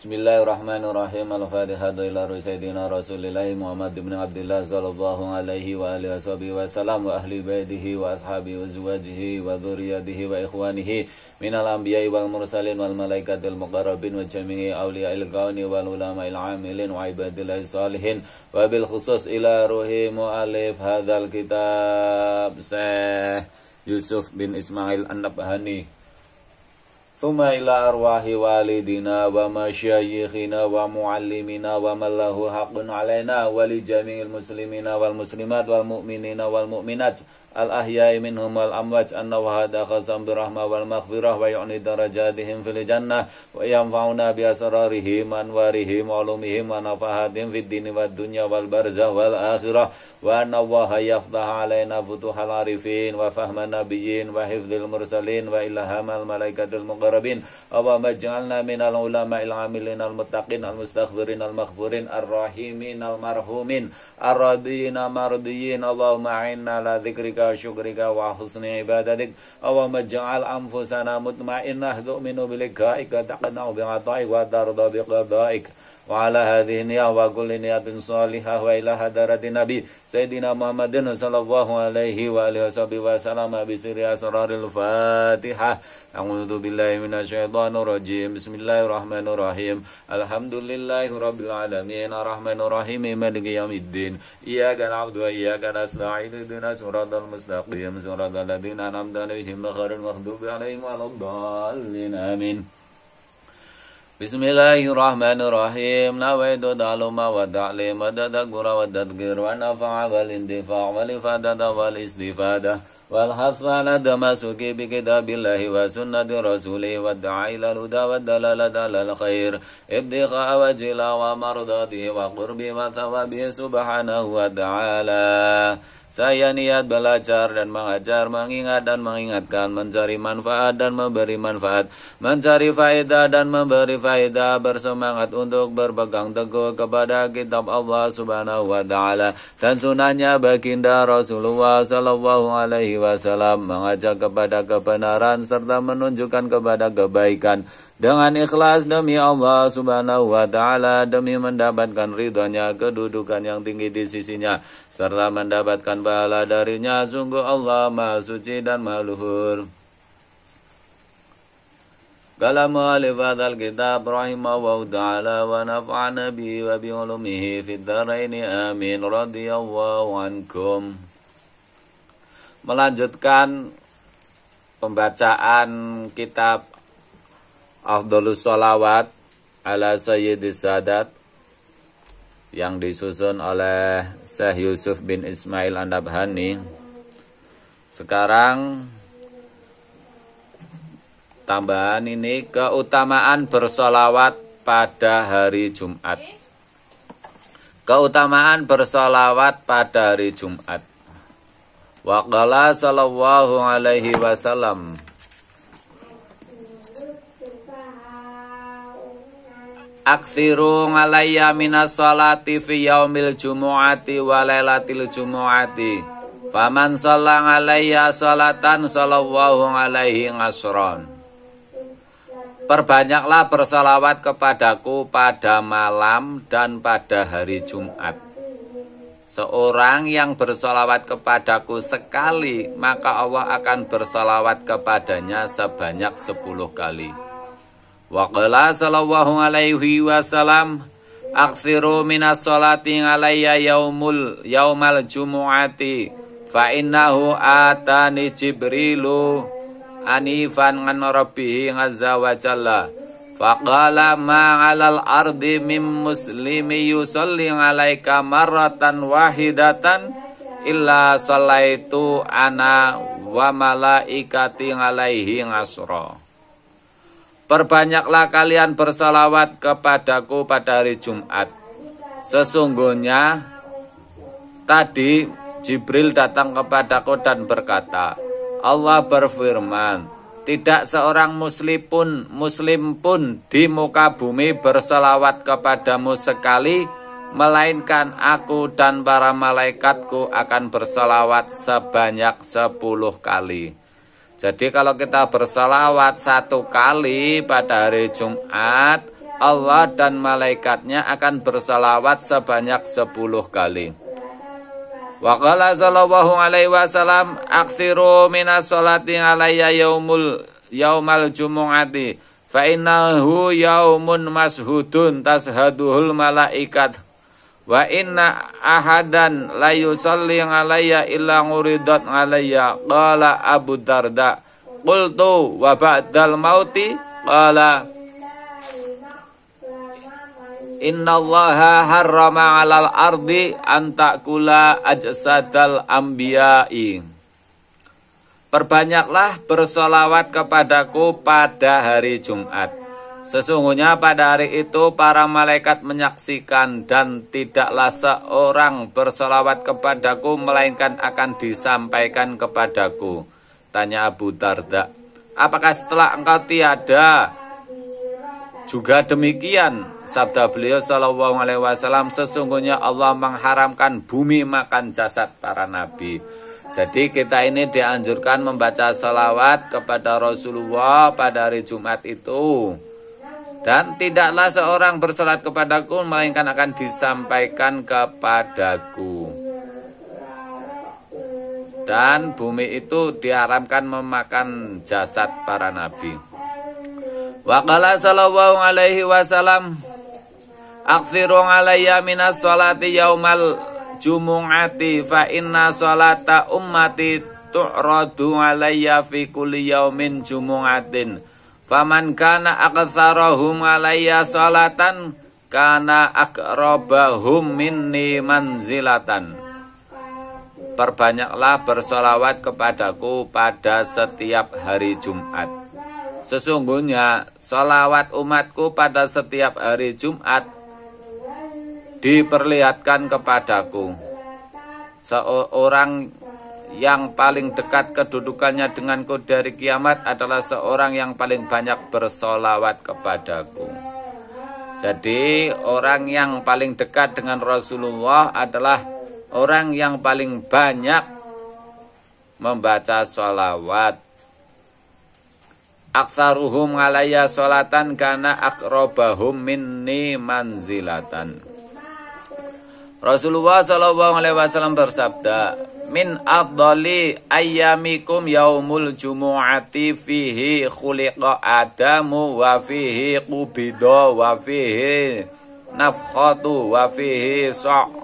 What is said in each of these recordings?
Bismillahirrahmanirrahim. Al-Fatihah ila Sayyidina Rasulillah Muhammad bin Abdullah sallallahu alaihi wa alihi wasallam wa ahli baitihi wa ashabihi wa zuwajihi wa dzurriyyatihi wa ikhwanihi minal anbiya'i wal mursalin wal malaikatil muqarrabin wa jami'i awliya'il kauni wal ulama'il amilin wa ibadillahi salihin wa bil khusus ila ruhi mu'alif hadzal kitab Syekh Yusuf bin Ismail An-Nabhani. Thumma ila arwahi walidina wa masyayikhina wa muallimina wa man lahu haqqun alaina wa li jami'il muslimina wal muslimat wal mu'minina wal mu'minat al ahya'i minhum wal amwat anna wa hada khasam birahmah wal maghfirah wa yu'ni darajatihim fil jannah wa yanfa'una bi asrarihim anwarihim wa ulumihim wa nafahatihim fid dini wad dunya wal barzah wal akhirah wa anna allaha yaftaha alaina futuhal arifin wa fahman nabiyyin wa hifdzil mursalin wa ilhamal malaikatil muqarrabin Allahumma ij'alna minal ulama'il amilin al muttaqin al mustaghfirin al maghfurin ar rahimin al marhumin ar radiyina mardiyin Allahumma a'inna ala dzikrika wa syukrika wa husni ibadatik Allahumma ij'al anfusana mutmainnah tu'minu bi liqa'ika taqna'u bi 'ata'ik wa tarda bi qada'ik wa ala hadhihi niyyah wa kulli niyatin salihah wa ila hadarati nabi Sayyidina Muhammadin sallallahu alaihi wa alihi wasallam bi sirri asraril Fatihah. A'udzu billahi minasyaitonir rajim. Bismillahirrahmanirrahim. Alhamdulillahirabbil alamin arrahmanir rahim maliki yaumiddin. Iyyaka na'budu wa iyyaka nasta'in ihdinas siratal mustaqim siratal ladzina an'amta 'alaihim ghairil maghdubi 'alaihim waladdallin. Amin. Bismillahirrahmanirrahim. Nawaitu ta'alluma wa ta'lim wa tadhakkura wa tadhkir wa nafa'a wal intifa' wal ifadata wal istifadah wal hasra ala tamasuki bi kitabillahi wa sunnati rasulih wa da'a ila al-huda wa dalalata alal khair ibtigha'a wajhila wa mardatihi wa qurbi wa thawabihi subhanahu wa ta'ala. Saya niat belajar dan mengajar, mengingat dan mengingatkan, mencari manfaat dan memberi manfaat, mencari faedah dan memberi faedah, bersemangat untuk berpegang teguh kepada kitab Allah Subhanahu wa Ta'ala dan sunnahnya baginda Rasulullah Sallallahu Alaihi Wasallam, mengajak kepada kebenaran serta menunjukkan kepada kebaikan dengan ikhlas demi Allah Subhanahu wa Ta'ala, demi mendapatkan ridhonya, kedudukan yang tinggi di sisinya, serta mendapatkan pahala darinya. Sungguh Allah Maha Suci dan Maha Luhur. Qala mu'allif hadzal kitab rahimahullahu ta'ala wa nafa'ana bihi wa bi ulumihi fid dharain amin radhiyallahu ankum. Melanjutkan pembacaan kitab Afdhalus Sholawat ala Sayyidis Sadat yang disusun oleh Syekh Yusuf bin Ismail An-Nabhani. Sekarang tambahan ini keutamaan bersolawat pada hari Jumat. Keutamaan bersolawat pada hari Jumat. Wa qala sallallahu alaihi wasallam aksiru alayya minas sholati fi yaumil jumu'ati wa lailatil jumu'ati faman shalla alayya sholatan sallallahu alaihi ngasron. Perbanyaklah bersalawat kepadaku pada malam dan pada hari Jumat. Seorang yang bersalawat kepadaku sekali, maka Allah akan bersalawat kepadanya sebanyak 10 kali. Wa qala sallallahu alaihi wasallam aksiru minas sholati alayya yaumal jumu'ati fa innahu atani jibrilu anifan an rabbihi azza wa jalla fa qala ma 'alal ardi mim muslimi yusalli 'alaika marratan wahidatan illa sallaitu ana wa malaikati 'alaihi ngasra. Perbanyaklah kalian bersalawat kepadaku pada hari Jumat. Sesungguhnya tadi Jibril datang kepadaku dan berkata, Allah berfirman, tidak seorang muslim pun di muka bumi bersalawat kepadamu sekali, melainkan aku dan para malaikatku akan bersalawat sebanyak 10 kali. Jadi kalau kita bersalawat 1 kali pada hari Jumat, Allah dan malaikatnya akan bersalawat sebanyak 10 kali. Wa qala sallallahu alaihi wasallam aksiru minas sholati alayya yaumal jumu'ati fa innahu yaumun mashhudun tashaduhul malaikat wa inna ahadan la yusalli alayya illa nguridat alayya. Qala Abu Darda qultu wa ba'dal mauti qala innallaha harrama 'alal ardi an ta'kula ajsadal anbiya'i. Perbanyaklah bersolawat kepadaku pada hari Jumat. Sesungguhnya pada hari itu para malaikat menyaksikan dan tidaklah seorang bersolawat kepadaku melainkan akan disampaikan kepadaku. Tanya Abu Darda, apakah setelah engkau tiada juga demikian? Sabda beliau sallallahu alaihi wasallam, sesungguhnya Allah mengharamkan bumi makan jasad para nabi. Jadi kita ini dianjurkan membaca salawat kepada Rasulullah pada hari Jumat itu. Dan tidaklah seorang bersalat kepadaku melainkan akan disampaikan kepadaku. Dan bumi itu diharamkan memakan jasad para nabi. Wa qala sallallahu alaihi wasallam aksiru alayya minas sholati yaumal jumu'ati fa inna sholata ummati tu'radu alayya fi kulli yaumin jumu'atin faman kana aktsarahum alayya sholatan kana aqrabahum minni manzilatan. Perbanyaklah bersolawat kepadaku pada setiap hari Jumat. Sesungguhnya solawat umatku pada setiap hari Jumat diperlihatkan kepadaku. Seorang yang paling dekat kedudukannya denganku dari kiamat adalah seorang yang paling banyak bersolawat kepadaku. Jadi orang yang paling dekat dengan Rasulullah adalah orang yang paling banyak membaca solawat. Aksaruhum alayya sholatan kana aqrabahum minni manzilatan. Rasulullah sallallahu alaihi wasallam bersabda, min afdali ayyamikum yaumul jumu'ati fihi khuliqa adamu wa fihi qubida wa fihi nafkhatu wa fihi sa'qatu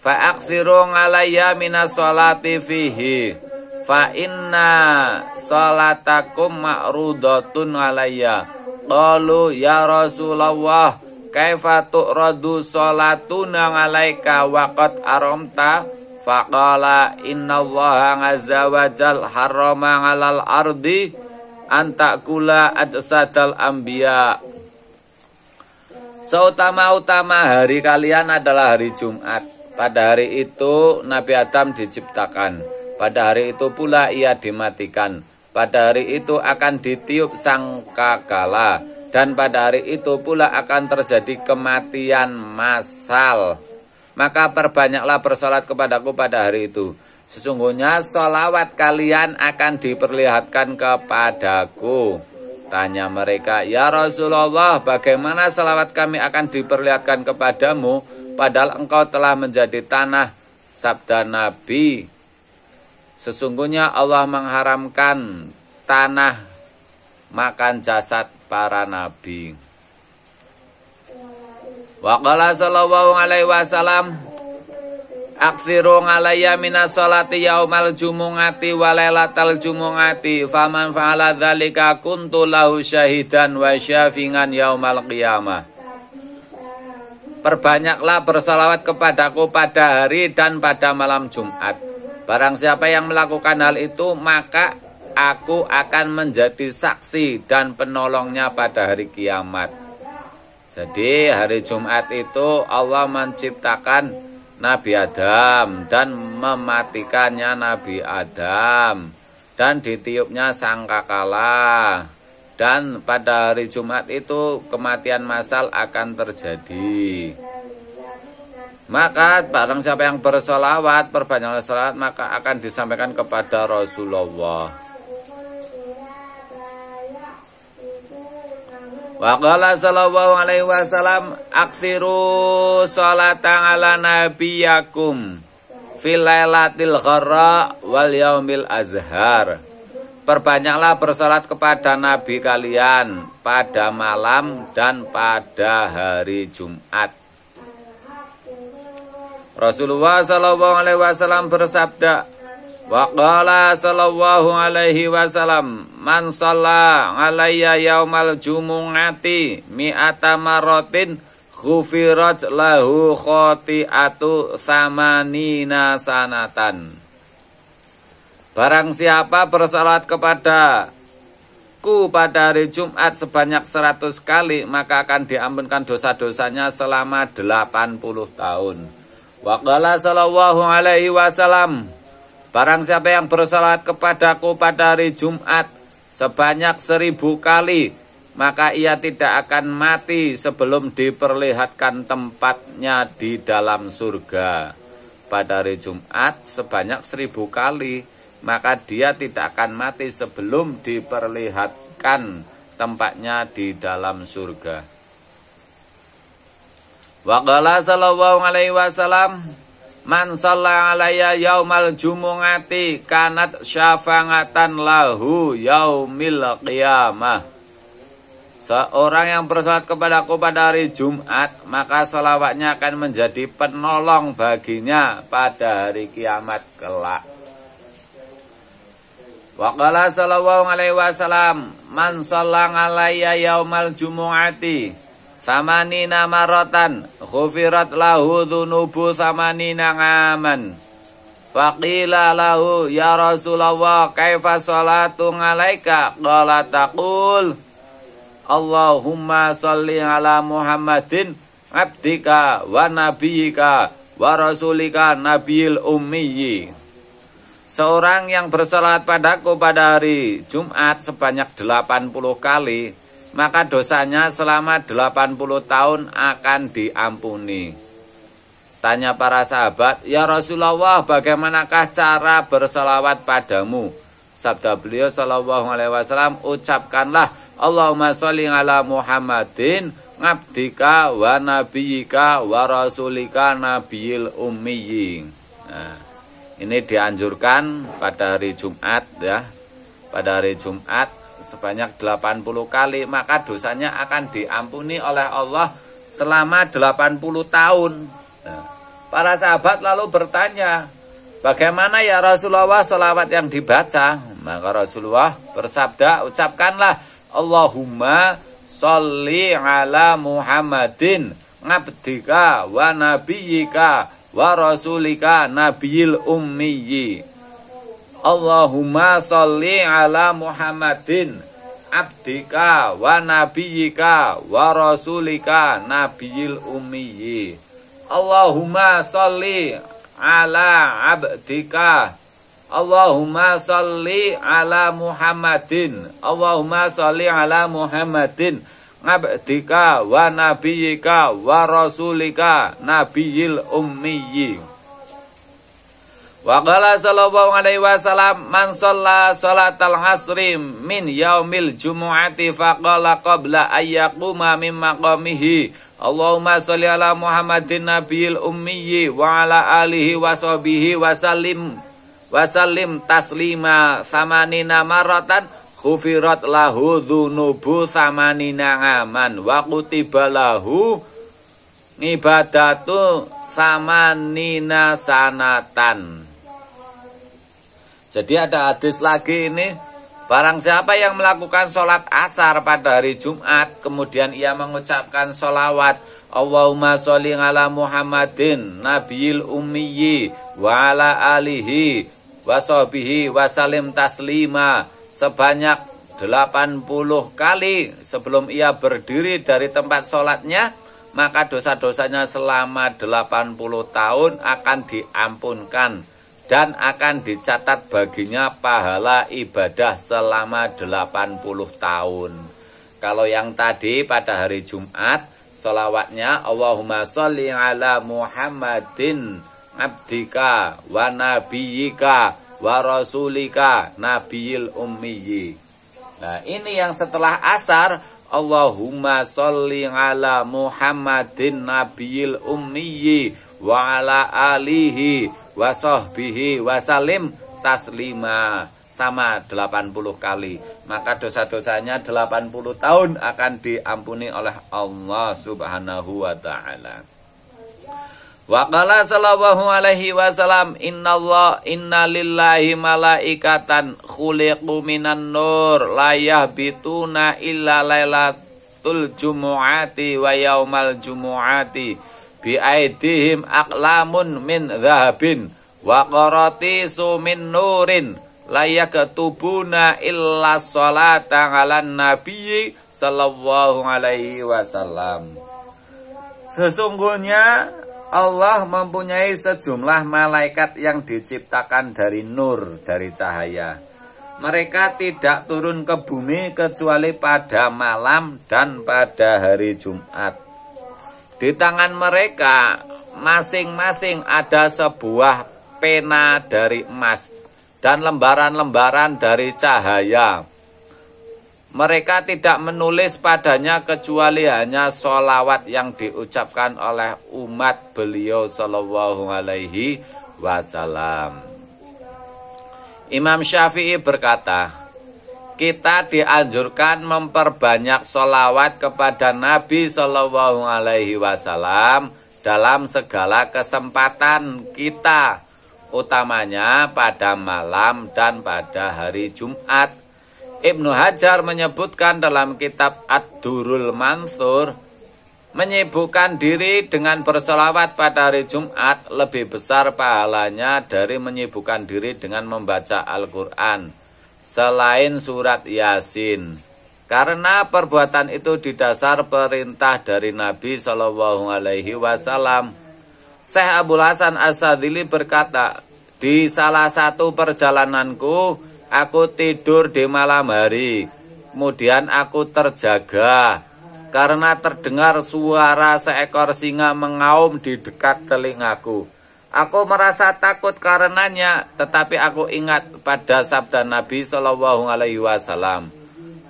fa aksiru alayya minas sholati fihi fa inna sholatakum ma'rudatun alayya. Qalu ya Rasulullah kaifa tu'radu sholatuna alaika waqad aramta faqala innallaha azza wa jal harrama 'alal ardi an ta'kula ajsadal anbiya. Seutama-utama hari kalian adalah hari Jumat. Pada hari itu Nabi Adam diciptakan. Pada hari itu pula ia dimatikan. Pada hari itu akan ditiup sangkakala. Dan pada hari itu pula akan terjadi kematian massal. Maka perbanyaklah bersolat kepadaku pada hari itu. Sesungguhnya solawat kalian akan diperlihatkan kepadaku. Tanya mereka, ya Rasulullah, bagaimana salawat kami akan diperlihatkan kepadamu, padahal engkau telah menjadi tanah? Sabda Nabi, sesungguhnya Allah mengharamkan tanah makan jasad para nabi. Wa qala sallallahu alaihi wasallam aksiru alayya minas sholati yaumal jumu'ati wa lailatal jumu'ati faman fa'ala dzalika kuntu lahu syahidan wa syafi'an yaumal qiyamah. Perbanyaklah bersalawat kepadaku pada hari dan pada malam Jumat. Barang siapa yang melakukan hal itu, maka aku akan menjadi saksi dan penolongnya pada hari kiamat. Jadi hari Jumat itu Allah menciptakan Nabi Adam dan mematikannya Nabi Adam dan ditiupnya sangkakala. Dan pada hari Jumat itu kematian massal akan terjadi. Maka barang siapa yang bersolawat, perbanyaklah solawat, maka akan disampaikan kepada Rasulullah. Wa qala sallallahu alaihi wasallam aksiru sholatan ala nabiyakum fil lailatil gharra wal yaumil azhar. Perbanyaklah bersalat kepada nabi kalian pada malam dan pada hari Jumat. Rasulullah sallallahu alaihi wasallam bersabda, wa qala sallallahu alaihi wasallam man shalla alayya yaumal jumu'ati mi'ata maratin ghufirat lahu khoti'atu samanina sanatan. Barang siapa bersalat kepadaku pada hari Jumat sebanyak 100 kali, maka akan diampunkan dosa-dosanya selama 80 tahun. Wa qala sallallahu alaihi wasallam, barang siapa yang bersalat kepadaku pada hari Jumat sebanyak 1000 kali, maka ia tidak akan mati sebelum diperlihatkan tempatnya di dalam surga. Pada hari Jumat sebanyak 1000 kali, maka dia tidak akan mati sebelum diperlihatkan tempatnya di dalam surga. Wa qala sallallahu alaihi wasallam, man shalla alayya yaumal jumu'ati kanat syafa'atan lahu yaumil qiyamah. Seorang yang bersalat kepadaku pada hari Jumat, maka salawatnya akan menjadi penolong baginya pada hari kiamat kelak. Wa qala sallallahu alaihi wasallam, man shalla alayya yaumal jumu'ati samanina maratan ghufirat lahu dhunubu samanina ngaman. Faqila lahu ya Rasulullah kaifa sholatu alaika? Qala taqul Allahumma sholli ala Muhammadin abdika wa nabiyyika wa rasulika nabiyil ummiyyi. Seorang yang bersalat padaku pada hari Jumat sebanyak 80 kali, maka dosanya selama 80 tahun akan diampuni. Tanya para sahabat, ya Rasulullah, bagaimanakah cara bersalawat padamu? Sabda beliau sallallahu alaihi wasallam, ucapkanlah Allahumma sholli ala Muhammadin abdika wa nabiyyika wa rasulika nabiyil ummiyyi. Nah, ini dianjurkan pada hari Jumat ya. Pada hari Jumat sebanyak 80 kali, maka dosanya akan diampuni oleh Allah selama 80 tahun. Nah, para sahabat lalu bertanya, bagaimana ya Rasulullah salawat yang dibaca? Maka Rasulullah bersabda, ucapkanlah Allahumma sholli ala Muhammadin abdika wa nabiyyika wa rasulika nabiyil ummiyyi. Allahumma sholli ala Muhammadin abdika wa nabiyyika wa rasulika nabiyil ummiyyi. Allahumma sholli ala abdika, Allahumma sholli ala Muhammadin, Allahumma sholli ala Muhammadin abdika wa nabiyyika wa rasulika nabiyil ummiyyi. Wa qala sallallahu alaihi wasallam, man shalla salatal asri min yaumil jumu'ati faqala qabla ayyaquma min maqamihi Allahumma sholli ala Muhammadin nabiyil ummiyyi wa ala alihi wa sahbihi wa sallim taslima samanina maratan khufirat lahu dhunubu samanina ngaman wa kutiba lahu ngibadatu samanina sanatan. Jadi ada hadis lagi ini, barang siapa yang melakukan sholat asar pada hari Jumat, kemudian ia mengucapkan sholawat Allahumma sholli ala Muhammadin nabiyil ummiyyi wa ala alihi wa sahbihi wa salim taslima sebanyak 80 kali sebelum ia berdiri dari tempat sholatnya, maka dosa-dosanya selama 80 tahun akan diampunkan dan akan dicatat baginya pahala ibadah selama 80 tahun. Kalau yang tadi pada hari Jumat, sholawatnya Allahumma sholli ala Muhammadin abdika wa nabiyyika wa rasulika nabiyil ummiyyi. Nah, ini yang setelah asar Allahumma sholli ala Muhammadin nabiyil ummiyi wa ala alihi wa sahbihi wa salim taslima, sama 80 kali. Maka dosa-dosanya 80 tahun akan diampuni oleh Allah Subhanahu wa taala. Wa qala sallallahu alaihi wasallam, inna lillahi malaikatan khuliqu minan nur la yahbituna illa lailatul jumu'ati wa yaumal jumu'ati bi aidihim aqlamun min dhahabin wa qaratisu min nurin la yaktubuna illa sholata 'alan nabiyyi sallallahu alaihi wasallam. Sesungguhnya Allah mempunyai sejumlah malaikat yang diciptakan dari nur, dari cahaya. Mereka tidak turun ke bumi kecuali pada malam dan pada hari Jumat. Di tangan mereka masing-masing ada sebuah pena dari emas dan lembaran-lembaran dari cahaya. Mereka tidak menulis padanya kecuali hanya sholawat yang diucapkan oleh umat beliau sallallahu alaihi wasallam. Imam Syafi'i berkata, kita dianjurkan memperbanyak sholawat kepada Nabi sallallahu alaihi wasallam dalam segala kesempatan kita, utamanya pada malam dan pada hari Jumat. Ibnu Hajar menyebutkan dalam kitab Ad-Durrul Mansur, menyibukkan diri dengan bersolawat pada hari Jumat lebih besar pahalanya dari menyibukkan diri dengan membaca Al-Quran selain surat Yasin, karena perbuatan itu didasar perintah dari Nabi Shallallahu Alaihi Wasallam. Syekh Abdul Hasan As-Sadzili berkata, di salah satu perjalananku aku tidur di malam hari, kemudian aku terjaga karena terdengar suara seekor singa mengaum di dekat telingaku. Aku merasa takut karenanya, tetapi aku ingat pada sabda Nabi Shallallahu Alaihi Wasallam,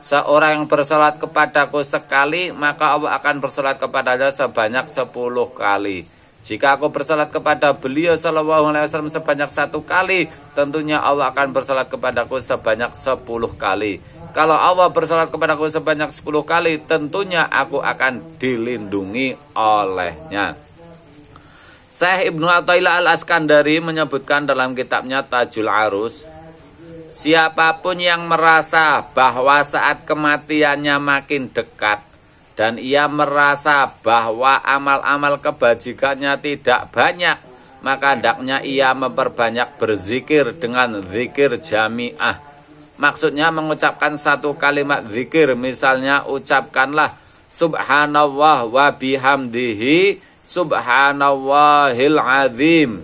seorang yang bersolat kepadaku sekali, maka Allah akan bersolat kepadanya sebanyak 10 kali. Jika aku bersalat kepada beliau sallallahu alaihi wasallam sebanyak 1 kali, tentunya Allah akan bersalat kepadaku sebanyak 10 kali. Kalau Allah bersalat kepadaku sebanyak 10 kali, tentunya aku akan dilindungi olehnya. Syekh Ibnu Athaillah Al-Askandari menyebutkan dalam kitabnya Tajul Arus, siapapun yang merasa bahwa saat kematiannya makin dekat dan ia merasa bahwa amal-amal kebajikannya tidak banyak, maka hendaknya ia memperbanyak berzikir dengan zikir jami'ah. Maksudnya mengucapkan 1 kalimat zikir, misalnya ucapkanlah subhanallah wa bihamdihi subhanallahil azim.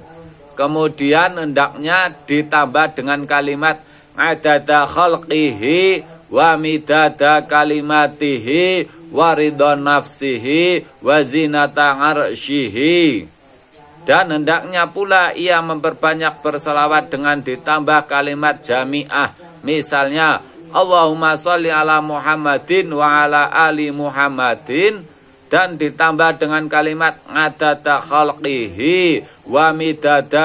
Kemudian hendaknya ditambah dengan kalimat adada khalqihi wa midada kalimatihi wa ridha nafsihi wa zinata arsyihi. Dan hendaknya pula ia memperbanyak berselawat dengan ditambah kalimat jami'ah, misalnya Allahumma sholli ala Muhammadin wa ala ali Muhammadin, dan ditambah dengan kalimat adada khalqihi wa midada